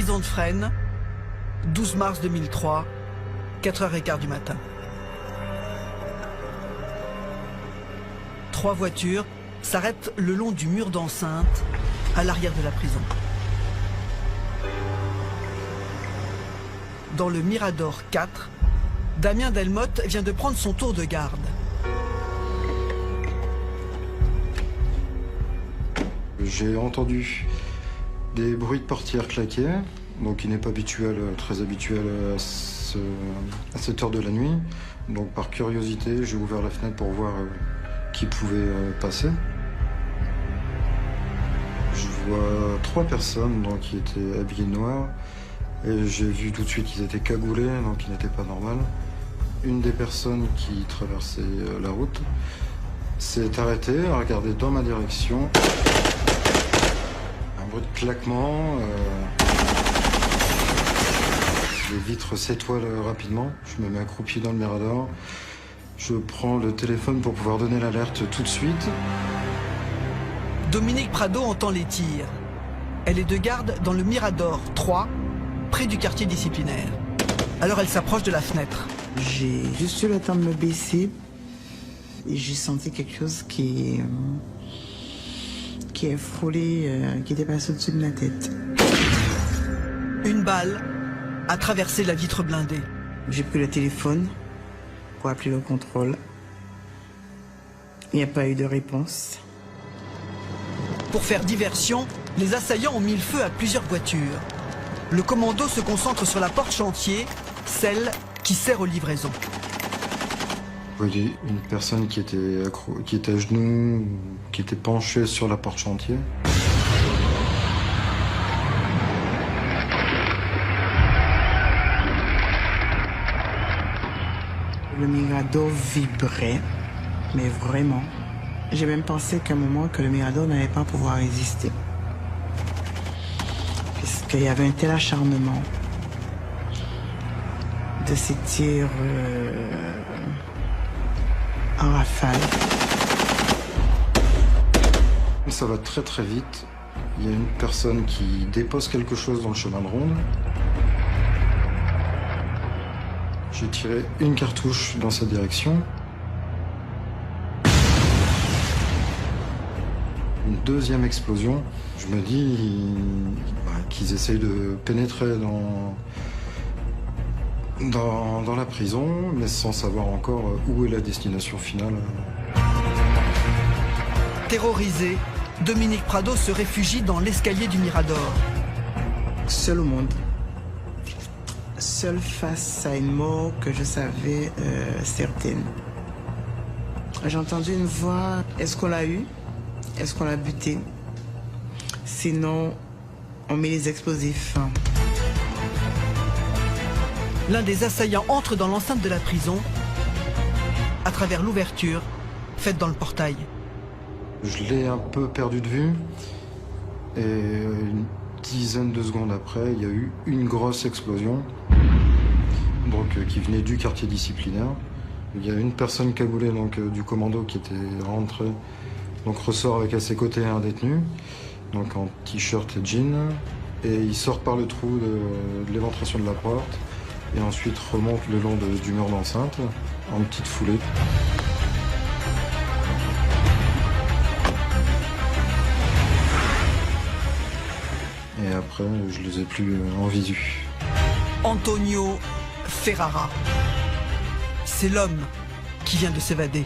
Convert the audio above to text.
prison de Fresnes, 12 mars 2003, 4h15 du matin. 3 voitures s'arrêtent le long du mur d'enceinte, à l'arrière de la prison. Dans le Mirador 4, Damien Delmotte vient de prendre son tour de garde. J'ai entendu des bruits de portières claquer, donc il n'est pas habituel, très habituel à cette heure de la nuit. Donc par curiosité, j'ai ouvert la fenêtre pour voir qui pouvait passer. Je vois 3 personnes donc, qui étaient habillées de noir. Et j'ai vu tout de suite qu'ils étaient cagoulés, donc ils n'étaient pas normal. Une des personnes qui traversait la route s'est arrêtée, a regardé dans ma direction. Un bruit de claquement. Les vitres s'étoilent rapidement. Je me mets accroupi dans le Mirador. Je prends le téléphone pour pouvoir donner l'alerte tout de suite. Dominique Prado entend les tirs. Elle est de garde dans le Mirador 3, près du quartier disciplinaire. Alors elle s'approche de la fenêtre. J'ai juste eu le temps de me baisser et j'ai senti quelque chose qui est frôlé, qui était passé au-dessus de ma tête. Une balle a traversé la vitre blindée. J'ai pris le téléphone pour appeler le contrôle. Il n'y a pas eu de réponse. Pour faire diversion, les assaillants ont mis le feu à plusieurs voitures. Le commando se concentre sur la porte chantier, celle qui sert aux livraisons. Vous voyez une personne qui était à genoux, qui était penchée sur la porte chantier. Le Mirador vibrait, mais vraiment. J'ai même pensé qu'à un moment que le Mirador n'allait pas pouvoir résister. Puisqu'il y avait un tel acharnement de ces tirs en rafale. Ça va très très vite. Il y a une personne qui dépose quelque chose dans le chemin de ronde. J'ai tiré une cartouche dans sa direction. Une deuxième explosion. Je me dis qu'ils essayent de pénétrer dans la prison, mais sans savoir encore où est la destination finale. Terrorisé, Dominique Prado se réfugie dans l'escalier du Mirador. Seul au monde. Seul face à une mort que je savais certaine. J'ai entendu une voix. Est-ce qu'on l'a eu? Est-ce qu'on l'a buté? Sinon, on met les explosifs. L'un des assaillants entre dans l'enceinte de la prison à travers l'ouverture faite dans le portail. Je l'ai un peu perdu de vue et une dizaine de secondes après, il y a eu une grosse explosion donc, qui venait du quartier disciplinaire. Il y a une personne cagoulée donc, du commando qui était rentrée, donc ressort avec à ses côtés un détenu, donc en t-shirt et jean, et il sort par le trou de l'éventration de la porte et ensuite remonte le long du mur d'enceinte en petite foulée. Et après, je les ai plus en visu. Antonio Ferrara. C'est l'homme qui vient de s'évader.